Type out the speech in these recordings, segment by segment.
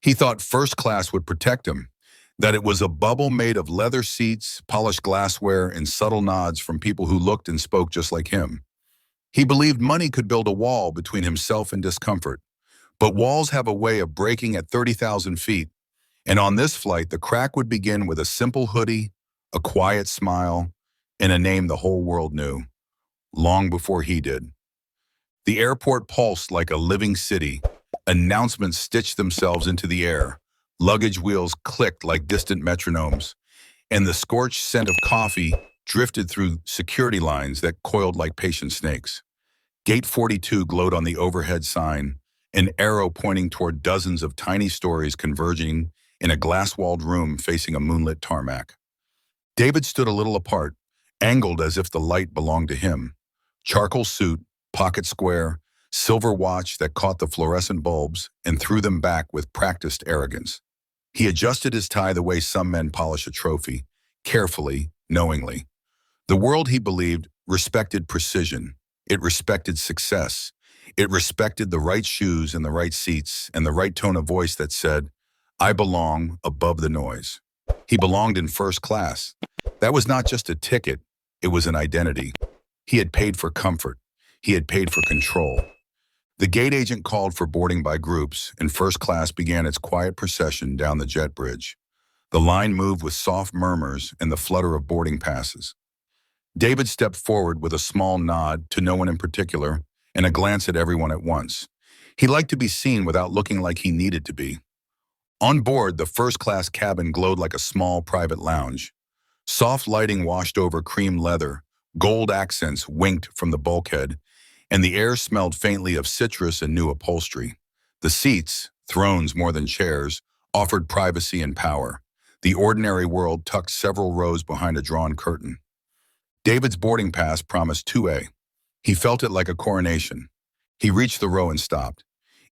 He thought first class would protect him, that it was a bubble made of leather seats, polished glassware, and subtle nods from people who looked and spoke just like him. He believed money could build a wall between himself and discomfort. But walls have a way of breaking at 30,000 feet, and on this flight, the crack would begin with a simple hoodie, a quiet smile, and a name the whole world knew, long before he did. The airport pulsed like a living city. Announcements stitched themselves into the air. Luggage wheels clicked like distant metronomes, and the scorched scent of coffee drifted through security lines that coiled like patient snakes. Gate 42 glowed on the overhead sign, an arrow pointing toward dozens of tiny stories converging in a glass-walled room facing a moonlit tarmac. David stood a little apart, angled as if the light belonged to him. Charcoal suit, pocket square, silver watch that caught the fluorescent bulbs and threw them back with practiced arrogance. He adjusted his tie the way some men polish a trophy, carefully, knowingly. The world, he believed, respected precision. It respected success. It respected the right shoes and the right seats and the right tone of voice that said, "I belong above the noise." He belonged in first class. That was not just a ticket, it was an identity. He had paid for comfort. He had paid for control. The gate agent called for boarding by groups, and first class began its quiet procession down the jet bridge. The line moved with soft murmurs and the flutter of boarding passes. David stepped forward with a small nod to no one in particular and a glance at everyone at once. He liked to be seen without looking like he needed to be. On board, the first-class cabin glowed like a small private lounge. Soft lighting washed over cream leather, gold accents winked from the bulkhead, and the air smelled faintly of citrus and new upholstery. The seats, thrones more than chairs, offered privacy and power. The ordinary world tucked several rows behind a drawn curtain. David's boarding pass promised 2A. He felt it like a coronation. He reached the row and stopped.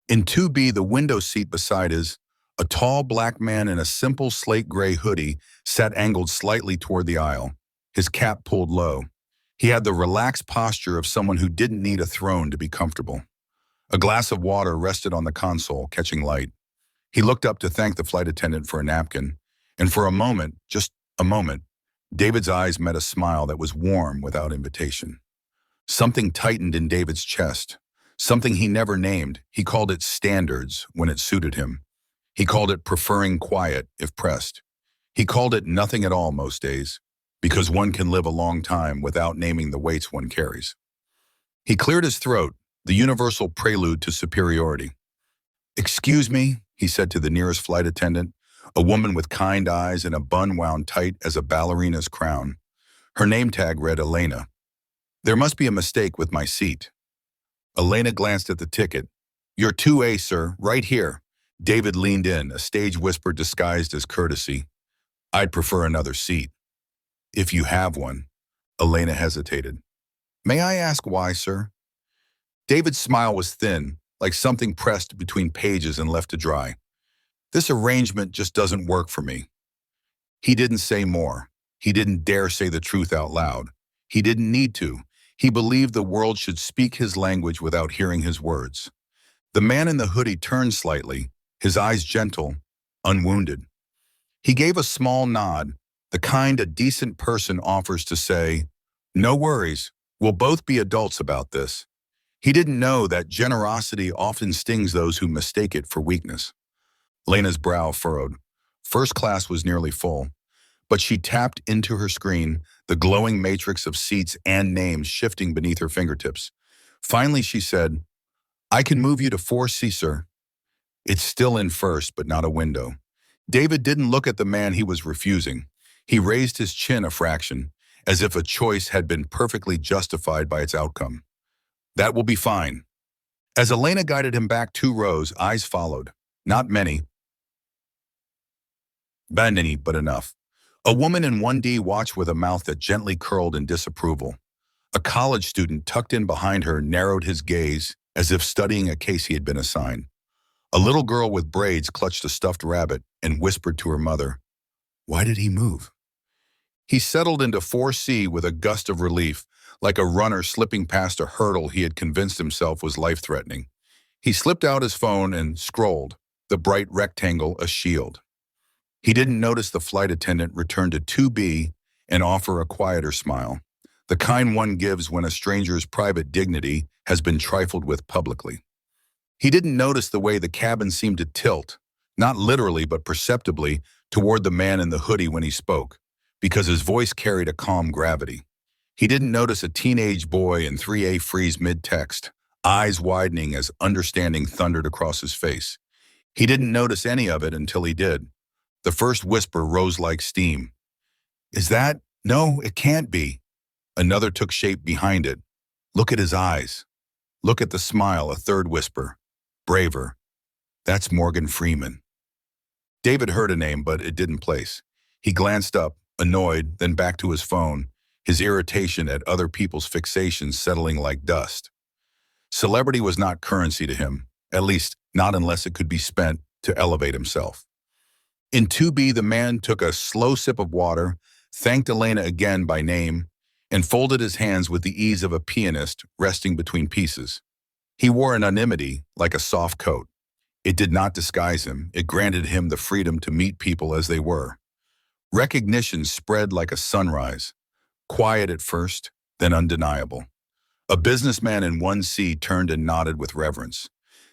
In 2B, the window seat beside his, a tall black man in a simple slate gray hoodie sat angled slightly toward the aisle, his cap pulled low. He had the relaxed posture of someone who didn't need a throne to be comfortable. A glass of water rested on the console, catching light. He looked up to thank the flight attendant for a napkin, and for a moment, just a moment, David's eyes met a smile that was warm without invitation. Something tightened in David's chest, something he never named. He called it standards when it suited him. He called it preferring quiet if pressed. He called it nothing at all most days, because one can live a long time without naming the weights one carries. He cleared his throat, the universal prelude to superiority. "Excuse me," he said to the nearest flight attendant, a woman with kind eyes and a bun wound tight as a ballerina's crown. Her name tag read Elena. "There must be a mistake with my seat." Elena glanced at the ticket. "You're 2A, sir, right here." David leaned in, a stage whisper disguised as courtesy. "I'd prefer another seat." "If you have one." Elena hesitated. "May I ask why, sir?" David's smile was thin, like something pressed between pages and left to dry. "This arrangement just doesn't work for me." He didn't say more. He didn't dare say the truth out loud. He didn't need to. He believed the world should speak his language without hearing his words. The man in the hoodie turned slightly, his eyes gentle, unwounded. He gave a small nod, the kind a decent person offers to say, "No worries, we'll both be adults about this." He didn't know that generosity often stings those who mistake it for weakness. Lena's brow furrowed. First class was nearly full, but she tapped into her screen, the glowing matrix of seats and names shifting beneath her fingertips. Finally, she said, "I can move you to 4C, sir." It's still in first, but not a window. David didn't look at the man he was refusing. He raised his chin a fraction, as if a choice had been perfectly justified by its outcome. "That will be fine." As Elena guided him back 2 rows, eyes followed. Not many, but enough. A woman in 1D watched with a mouth that gently curled in disapproval. A college student tucked in behind her narrowed his gaze as if studying a case he had been assigned. A little girl with braids clutched a stuffed rabbit and whispered to her mother, "Why did he move?" He settled into 4C with a gust of relief, like a runner slipping past a hurdle he had convinced himself was life-threatening. He slipped out his phone and scrolled, the bright rectangle a shield. He didn't notice the flight attendant return to 2B and offer a quieter smile, the kind one gives when a stranger's private dignity has been trifled with publicly. He didn't notice the way the cabin seemed to tilt, not literally but perceptibly, toward the man in the hoodie when he spoke, because his voice carried a calm gravity. He didn't notice a teenage boy in 3A freeze mid-text, eyes widening as understanding thundered across his face. He didn't notice any of it until he did. The first whisper rose like steam. "Is that? No, it can't be." Another took shape behind it. "Look at his eyes. Look at the smile," a third whisper. "Braver. That's Morgan Freeman." David heard a name, but it didn't place. He glanced up, annoyed, then back to his phone, his irritation at other people's fixations settling like dust. Celebrity was not currency to him, at least not unless it could be spent to elevate himself. In 2B, the man took a slow sip of water, thanked Elena again by name, and folded his hands with the ease of a pianist resting between pieces. He wore anonymity like a soft coat. It did not disguise him. It granted him the freedom to meet people as they were. Recognition spread like a sunrise, quiet at first, then undeniable. A businessman in 1C turned and nodded with reverence.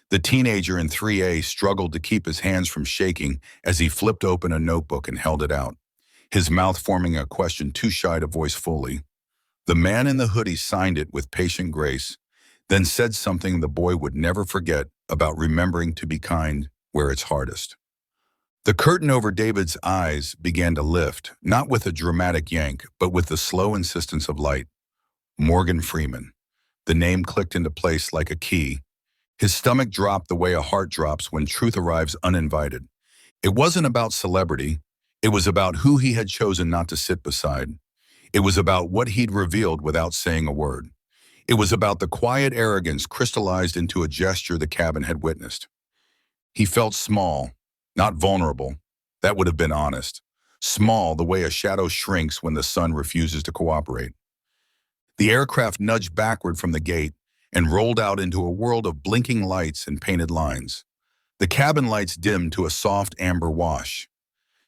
The teenager in 3A struggled to keep his hands from shaking as he flipped open a notebook and held it out, his mouth forming a question too shy to voice fully. The man in the hoodie signed it with patient grace, then said something the boy would never forget about remembering to be kind where it's hardest. The curtain over David's eyes began to lift, not with a dramatic yank, but with the slow insistence of light. Morgan Freeman. The name clicked into place like a key. His stomach dropped the way a heart drops when truth arrives uninvited. It wasn't about celebrity. It was about who he had chosen not to sit beside. It was about what he'd revealed without saying a word. It was about the quiet arrogance crystallized into a gesture the cabin had witnessed. He felt small, not vulnerable. That would have been honest. Small the way a shadow shrinks when the sun refuses to cooperate. The aircraft nudged backward from the gate and rolled out into a world of blinking lights and painted lines. The cabin lights dimmed to a soft amber wash.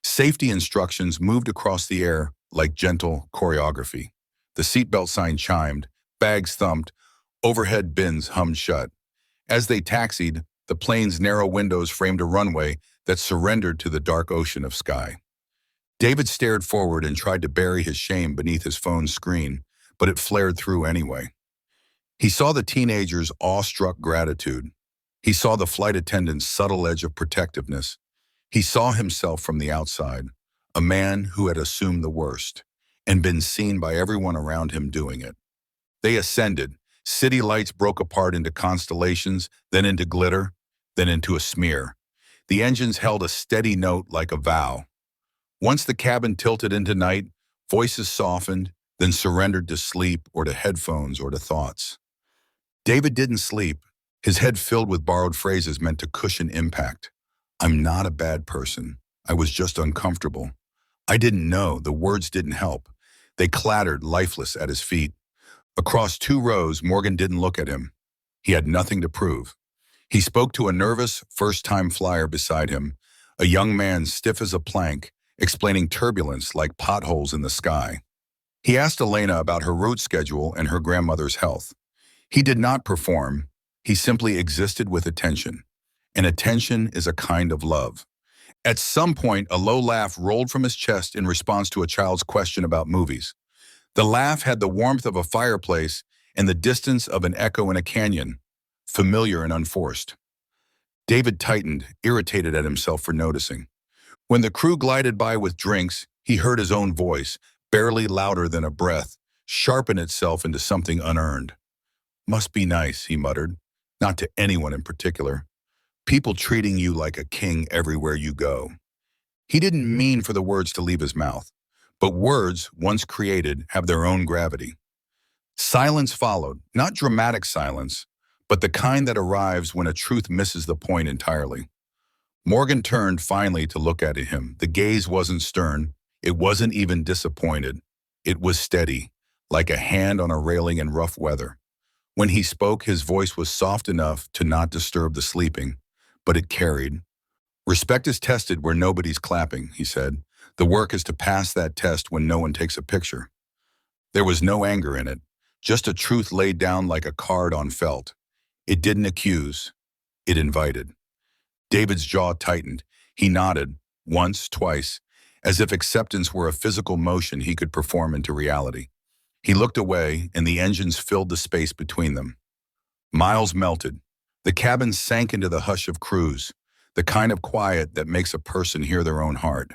Safety instructions moved across the air like gentle choreography. The seatbelt sign chimed, bags thumped, overhead bins hummed shut. As they taxied, the plane's narrow windows framed a runway that surrendered to the dark ocean of sky. David stared forward and tried to bury his shame beneath his phone's screen, but it flared through anyway. He saw the teenager's awestruck gratitude. He saw the flight attendant's subtle edge of protectiveness. He saw himself from the outside, a man who had assumed the worst and been seen by everyone around him doing it. They ascended. City lights broke apart into constellations, then into glitter, then into a smear. The engines held a steady note like a vow. Once the cabin tilted into night, voices softened, then surrendered to sleep or to headphones or to thoughts. David didn't sleep, his head filled with borrowed phrases meant to cushion impact. "I'm not a bad person. I was just uncomfortable. I didn't know." The words didn't help. They clattered lifeless at his feet. Across 2 rows, Morgan didn't look at him. He had nothing to prove. He spoke to a nervous, first-time flyer beside him, a young man stiff as a plank, explaining turbulence like potholes in the sky. He asked Elena about her route schedule and her grandmother's health. He did not perform. He simply existed with attention. And attention is a kind of love. At some point, a low laugh rolled from his chest in response to a child's question about movies. The laugh had the warmth of a fireplace and the distance of an echo in a canyon, familiar and unforced. David tightened, irritated at himself for noticing. When the crew glided by with drinks, he heard his own voice, barely louder than a breath, sharpen itself into something unearned. "Must be nice," he muttered, "not to anyone in particular. People treating you like a king everywhere you go." He didn't mean for the words to leave his mouth, but words, once created, have their own gravity. Silence followed, not dramatic silence, but the kind that arrives when a truth misses the point entirely. Morgan turned finally to look at him. The gaze wasn't stern. It wasn't even disappointed. It was steady, like a hand on a railing in rough weather. When he spoke, his voice was soft enough to not disturb the sleeping, but it carried. Respect is tested where nobody's clapping, he said. The work is to pass that test when no one takes a picture. There was no anger in it, just a truth laid down like a card on felt. It didn't accuse, it invited. David's jaw tightened. He nodded, once, twice, as if acceptance were a physical motion he could perform into reality. He looked away, and the engines filled the space between them. Miles melted. The cabin sank into the hush of cruise, the kind of quiet that makes a person hear their own heart.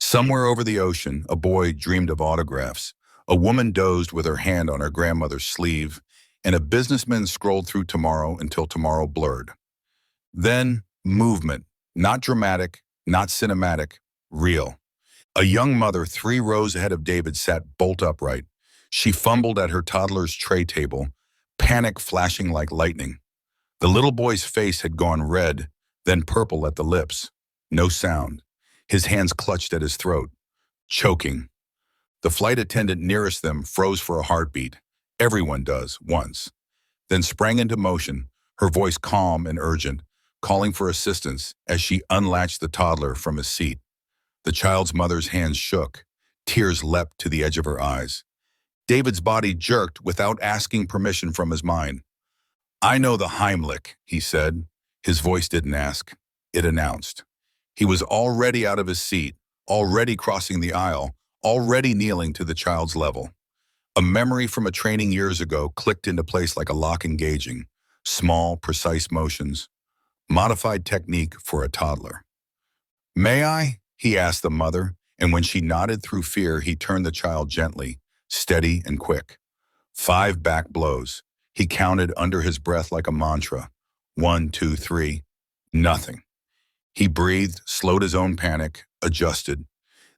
Somewhere over the ocean, a boy dreamed of autographs. A woman dozed with her hand on her grandmother's sleeve, and a businessman scrolled through tomorrow until tomorrow blurred. Then, movement. Not dramatic, not cinematic, real. A young mother 3 rows ahead of David sat bolt upright. She fumbled at her toddler's tray table, panic flashing like lightning. The little boy's face had gone red, then purple at the lips. No sound. His hands clutched at his throat, choking. The flight attendant nearest them froze for a heartbeat. Everyone does, once. Then sprang into motion, her voice calm and urgent, calling for assistance as she unlatched the toddler from his seat. The child's mother's hands shook. Tears leapt to the edge of her eyes. David's body jerked without asking permission from his mind. "I know the Heimlich," he said. His voice didn't ask. It announced. He was already out of his seat, already crossing the aisle, already kneeling to the child's level. A memory from a training years ago clicked into place like a lock engaging. Small, precise motions. Modified technique for a toddler. "May I?" he asked the mother, and when she nodded through fear, he turned the child gently, steady and quick. 5 back blows. He counted under his breath like a mantra. 1, 2, 3. Nothing. He breathed, slowed his own panic, adjusted,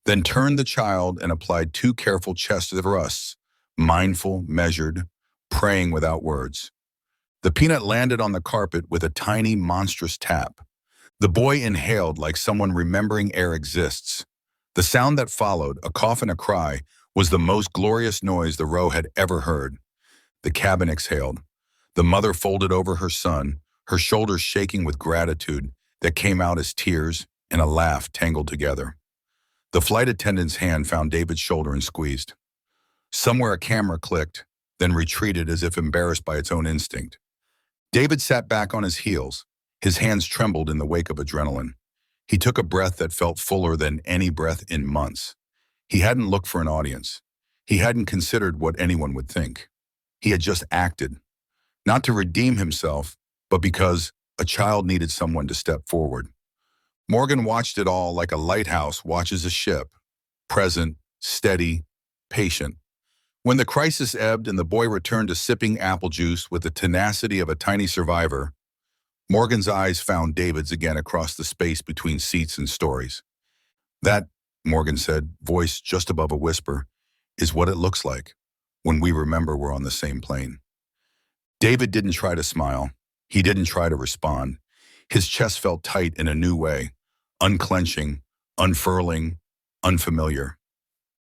then turned the child and applied 2 careful chest thrusts, mindful, measured, praying without words. The peanut landed on the carpet with a tiny, monstrous tap. The boy inhaled like someone remembering air exists. The sound that followed, a cough and a cry, was the most glorious noise the row had ever heard. The cabin exhaled. The mother folded over her son, her shoulders shaking with gratitude that came out as tears and a laugh tangled together. The flight attendant's hand found David's shoulder and squeezed. Somewhere a camera clicked, then retreated as if embarrassed by its own instinct. David sat back on his heels. His hands trembled in the wake of adrenaline. He took a breath that felt fuller than any breath in months. He hadn't looked for an audience. He hadn't considered what anyone would think. He had just acted, not to redeem himself, but because a child needed someone to step forward. Morgan watched it all like a lighthouse watches a ship, present, steady, patient. When the crisis ebbed and the boy returned to sipping apple juice with the tenacity of a tiny survivor, Morgan's eyes found David's again across the space between seats and stories. "That," Morgan said, voice just above a whisper, "is what it looks like when we remember we're on the same plane." David didn't try to smile. He didn't try to respond. His chest felt tight in a new way, unclenching, unfurling, unfamiliar.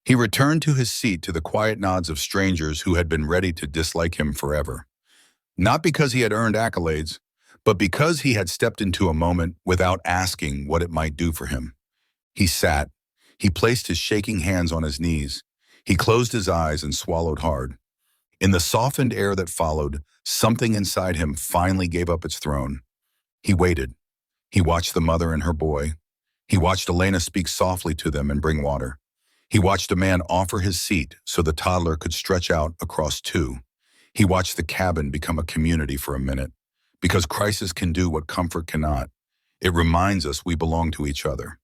He returned to his seat to the quiet nods of strangers who had been ready to dislike him forever. Not because he had earned accolades, but because he had stepped into a moment without asking what it might do for him. He sat. He placed his shaking hands on his knees. He closed his eyes and swallowed hard. In the softened air that followed, something inside him finally gave up its throne. He waited. He watched the mother and her boy. He watched Elena speak softly to them and bring water. He watched a man offer his seat so the toddler could stretch out across 2. He watched the cabin become a community for a minute. Because crisis can do what comfort cannot. It reminds us we belong to each other.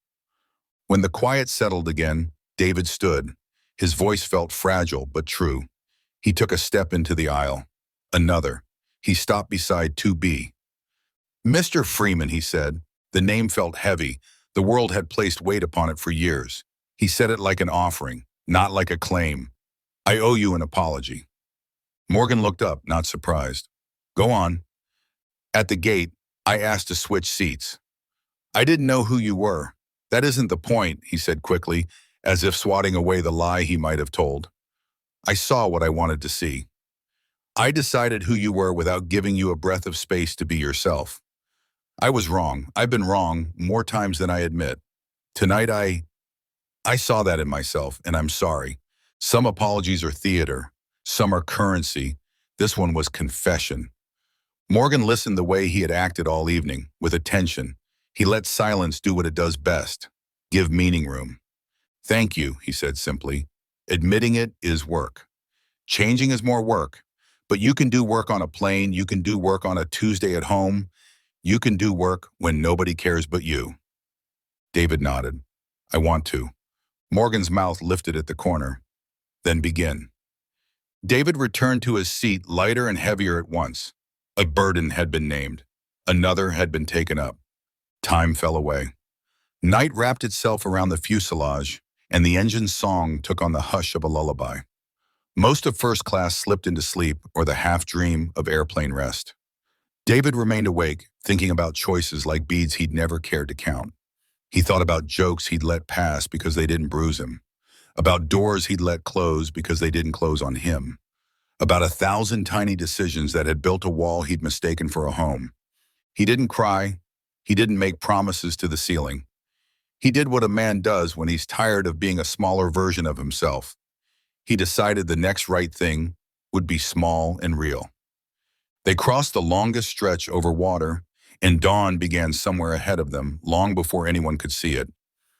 When the quiet settled again, David stood. His voice felt fragile but true. He took a step into the aisle. Another. He stopped beside 2B. "Mr. Freeman," he said. The name felt heavy. The world had placed weight upon it for years. He said it like an offering, not like a claim. "I owe you an apology." Morgan looked up, not surprised. "Go on." "At the gate, I asked to switch seats." "I didn't know who you were." "That isn't the point," he said quickly, as if swatting away the lie he might have told. "I saw what I wanted to see. I decided who you were without giving you a breath of space to be yourself." I was wrong. I've been wrong more times than I admit. Tonight I saw that in myself, and I'm sorry. Some apologies are theater. Some are currency. This one was confession. Morgan listened the way he had acted all evening, with attention. He let silence do what it does best, give meaning room. Thank you, he said simply. Admitting it is work. Changing is more work. But you can do work on a plane, you can do work on a Tuesday at home, you can do work when nobody cares but you. David nodded. I want to. Morgan's mouth lifted at the corner. Then begin. David returned to his seat lighter and heavier at once. A burden had been named. Another had been taken up. Time fell away. Night wrapped itself around the fuselage, and the engine's song took on the hush of a lullaby. Most of first class slipped into sleep or the half-dream of airplane rest. David remained awake, thinking about choices like beads he'd never cared to count. He thought about jokes he'd let pass because they didn't bruise him, about doors he'd let close because they didn't close on him, about 1,000 tiny decisions that had built a wall he'd mistaken for a home. He didn't cry. He didn't make promises to the ceiling. He did what a man does when he's tired of being a smaller version of himself. He decided the next right thing would be small and real. They crossed the longest stretch over water, and dawn began somewhere ahead of them, long before anyone could see it.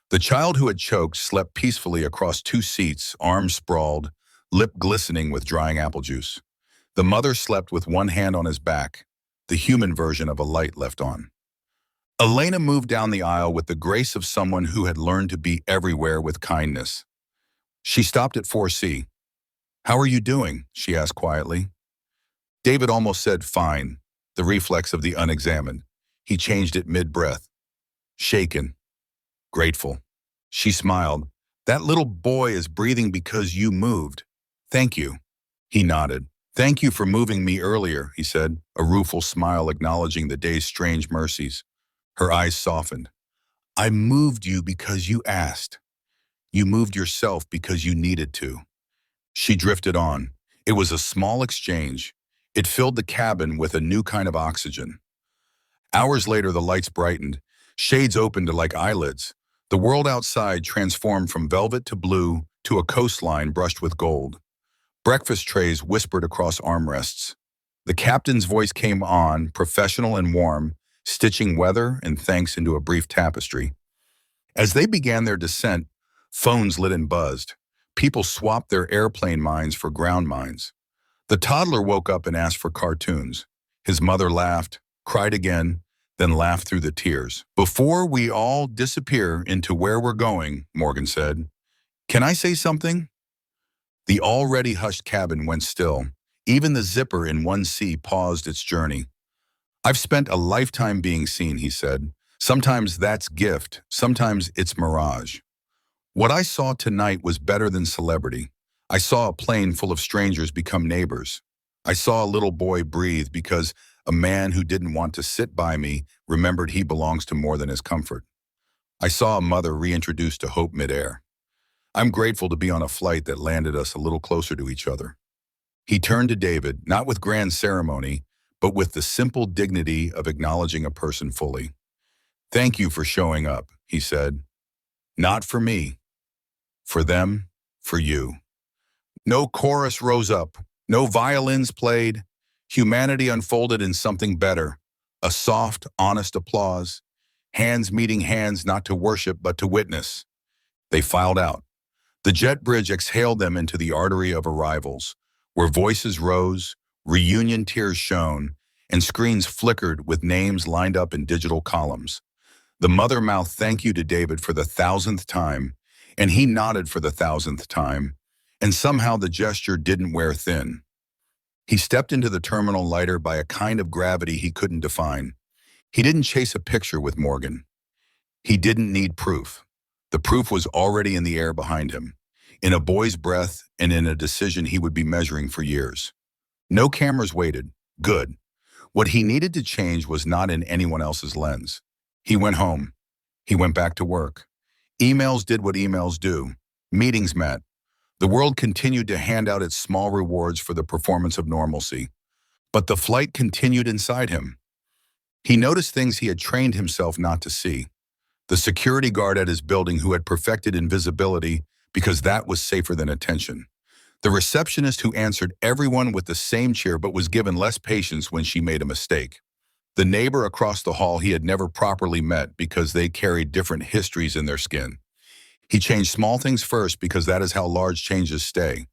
The child who had choked slept peacefully across 2 seats, arms sprawled, lip glistening with drying apple juice. The mother slept with one hand on his back, the human version of a light left on. Elena moved down the aisle with the grace of someone who had learned to be everywhere with kindness. She stopped at 4C. How are you doing? She asked quietly. David almost said fine, the reflex of the unexamined. He changed it mid-breath. Shaken. Grateful. She smiled. That little boy is breathing because you moved. Thank you. He nodded. Thank you for moving me earlier, he said, a rueful smile acknowledging the day's strange mercies. Her eyes softened. I moved you because you asked. You moved yourself because you needed to. She drifted on. It was a small exchange. It filled the cabin with a new kind of oxygen. Hours later, the lights brightened. Shades opened like eyelids. The world outside transformed from velvet to blue to a coastline brushed with gold. Breakfast trays whispered across armrests. The captain's voice came on, professional and warm, stitching weather and thanks into a brief tapestry. As they began their descent, phones lit and buzzed. People swapped their airplane minds for ground minds. The toddler woke up and asked for cartoons. His mother laughed, cried again, then laughed through the tears. Before we all disappear into where we're going, Morgan said, can I say something? The already hushed cabin went still. Even the zipper in 1C paused its journey. I've spent a lifetime being seen, he said. Sometimes that's gift, sometimes it's mirage. What I saw tonight was better than celebrity. I saw a plane full of strangers become neighbors. I saw a little boy breathe because a man who didn't want to sit by me remembered he belongs to more than his comfort. I saw a mother reintroduced to hope midair. I'm grateful to be on a flight that landed us a little closer to each other. He turned to David, not with grand ceremony, but with the simple dignity of acknowledging a person fully. Thank you for showing up, he said. Not for me. For them, for you. No chorus rose up, no violins played. Humanity unfolded in something better, a soft, honest applause, hands meeting hands not to worship but to witness. They filed out. The jet bridge exhaled them into the artery of arrivals, where voices rose, reunion tears shone, and screens flickered with names lined up in digital columns. The mother mouthed thank you to David for the 1,000th time, and he nodded for the 1,000th time, and somehow the gesture didn't wear thin. He stepped into the terminal lighter by a kind of gravity he couldn't define. He didn't chase a picture with Morgan. He didn't need proof. The proof was already in the air behind him, in a boy's breath and in a decision he would be measuring for years. No cameras waited. Good. What he needed to change was not in anyone else's lens. He went home. He went back to work. Emails did what emails do. Meetings met. The world continued to hand out its small rewards for the performance of normalcy. But the flight continued inside him. He noticed things he had trained himself not to see. The security guard at his building who had perfected invisibility because that was safer than attention. The receptionist who answered everyone with the same cheer but was given less patience when she made a mistake. The neighbor across the hall he had never properly met because they carried different histories in their skin. He changed small things first because that is how large changes stay.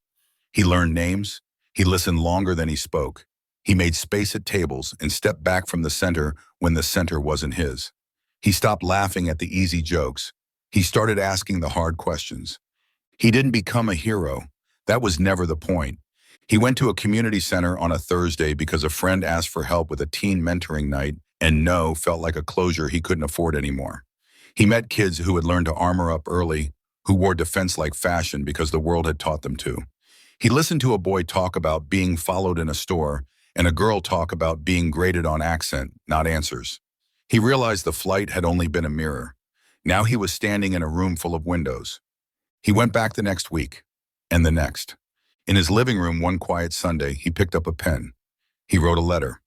He learned names. He listened longer than he spoke. He made space at tables and stepped back from the center when the center wasn't his. He stopped laughing at the easy jokes. He started asking the hard questions. He didn't become a hero. That was never the point. He went to a community center on a Thursday because a friend asked for help with a teen mentoring night, and no felt like a closure he couldn't afford anymore. He met kids who had learned to armor up early, who wore defense like fashion because the world had taught them to. He listened to a boy talk about being followed in a store and a girl talk about being graded on accent, not answers. He realized the flight had only been a mirror. Now he was standing in a room full of windows. He went back the next week, and the next. In his living room one quiet Sunday, he picked up a pen. He wrote a letter,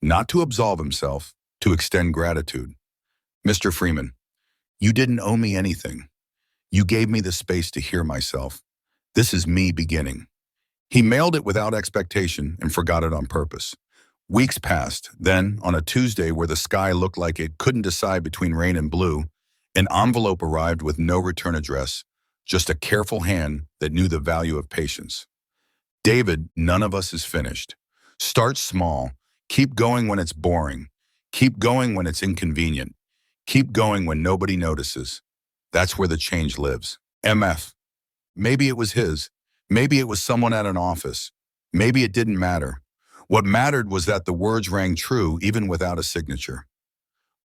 not to absolve himself, to extend gratitude. Mr. Freeman, you didn't owe me anything. You gave me the space to hear myself. This is me beginning. He mailed it without expectation and forgot it on purpose. Weeks passed. Then, on a Tuesday where the sky looked like it couldn't decide between rain and blue, an envelope arrived with no return address, just a careful hand that knew the value of patience. David, none of us is finished. Start small. Keep going when it's boring. Keep going when it's inconvenient. Keep going when nobody notices. That's where the change lives. MF. Maybe it was his. Maybe it was someone at an office. Maybe it didn't matter. What mattered was that the words rang true even without a signature.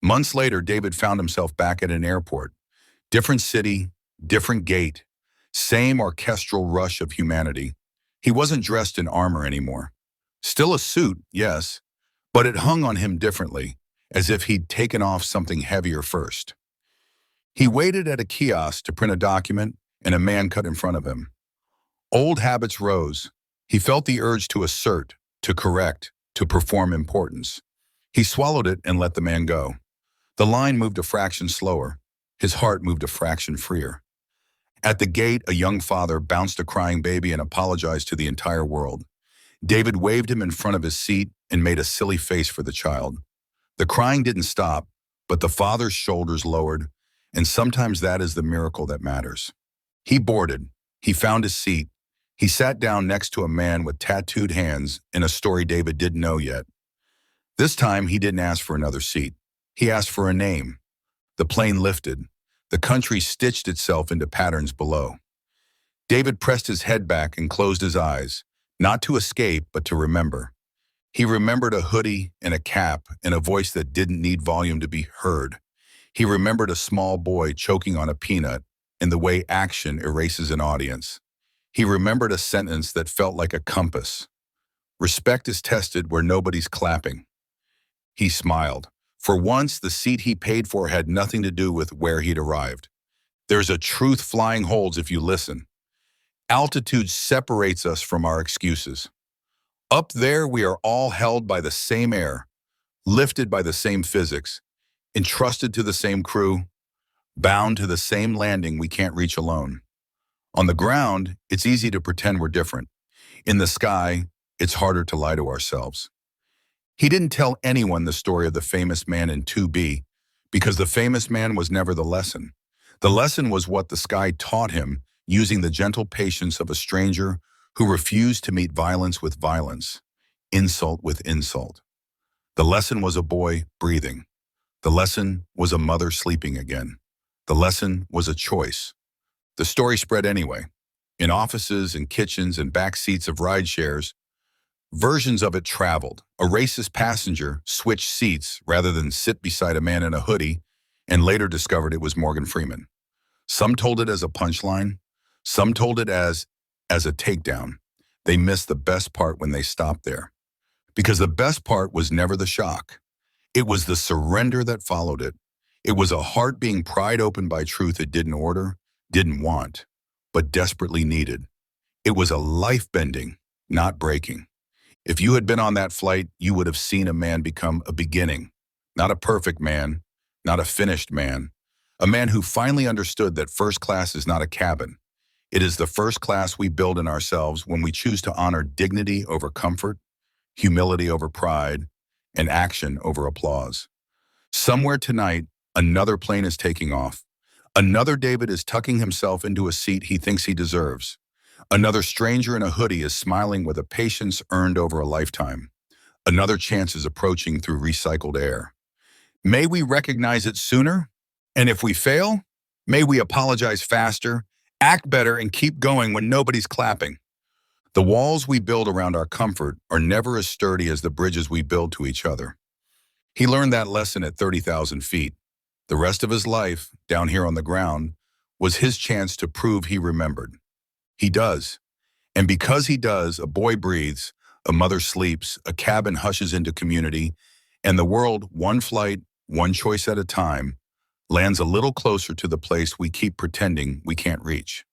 Months later, David found himself back at an airport. Different city, different gate, same orchestral rush of humanity. He wasn't dressed in armor anymore. Still a suit, yes, but it hung on him differently, as if he'd taken off something heavier first. He waited at a kiosk to print a document, and a man cut in front of him. Old habits rose. He felt the urge to assert, to correct, to perform importance. He swallowed it and let the man go. The line moved a fraction slower. His heart moved a fraction freer. At the gate, a young father bounced a crying baby and apologized to the entire world. David waved him in front of his seat and made a silly face for the child. The crying didn't stop, but the father's shoulders lowered, and sometimes that is the miracle that matters. He boarded. He found his seat. He sat down next to a man with tattooed hands in a story David didn't know yet. This time, he didn't ask for another seat. He asked for a name. The plane lifted. The country stitched itself into patterns below. David pressed his head back and closed his eyes, not to escape, but to remember. He remembered a hoodie and a cap and a voice that didn't need volume to be heard. He remembered a small boy choking on a peanut and the way action erases an audience. He remembered a sentence that felt like a compass. Respect is tested where nobody's clapping. He smiled. For once, the seat he paid for had nothing to do with where he'd arrived. There's a truth flying holds if you listen. Altitude separates us from our excuses. Up there, we are all held by the same air, lifted by the same physics, entrusted to the same crew, bound to the same landing we can't reach alone. On the ground, it's easy to pretend we're different. In the sky, it's harder to lie to ourselves. He didn't tell anyone the story of the famous man in 2B because the famous man was never the lesson. The lesson was what the sky taught him using the gentle patience of a stranger who refused to meet violence with violence, insult with insult. The lesson was a boy breathing. The lesson was a mother sleeping again. The lesson was a choice. The story spread anyway. In offices and kitchens and back seats of ride shares, versions of it traveled. A racist passenger switched seats rather than sit beside a man in a hoodie and later discovered it was Morgan Freeman. Some told it as a punchline. Some told it as a takedown. They missed the best part when they stopped there. Because the best part was never the shock. It was the surrender that followed it. It was a heart being pried open by truth it didn't order, didn't want, but desperately needed. It was a life bending, not breaking. If you had been on that flight, you would have seen a man become a beginning, Not a perfect man, not a finished man. A man who finally understood that first class is not a cabin. It is the first class we build in ourselves when we choose to honor dignity over comfort, humility over pride, and action over applause. Somewhere tonight, another plane is taking off. Another David is tucking himself into a seat he thinks he deserves. Another stranger in a hoodie is smiling with a patience earned over a lifetime. Another chance is approaching through recycled air. May we recognize it sooner? And if we fail, may we apologize faster, act better, and keep going when nobody's clapping. The walls we build around our comfort are never as sturdy as the bridges we build to each other. He learned that lesson at 30,000 feet. The rest of his life, down here on the ground, was his chance to prove he remembered. He does. And because he does, a boy breathes, a mother sleeps, a cabin hushes into community, and the world, one flight, one choice at a time, lands a little closer to the place we keep pretending we can't reach.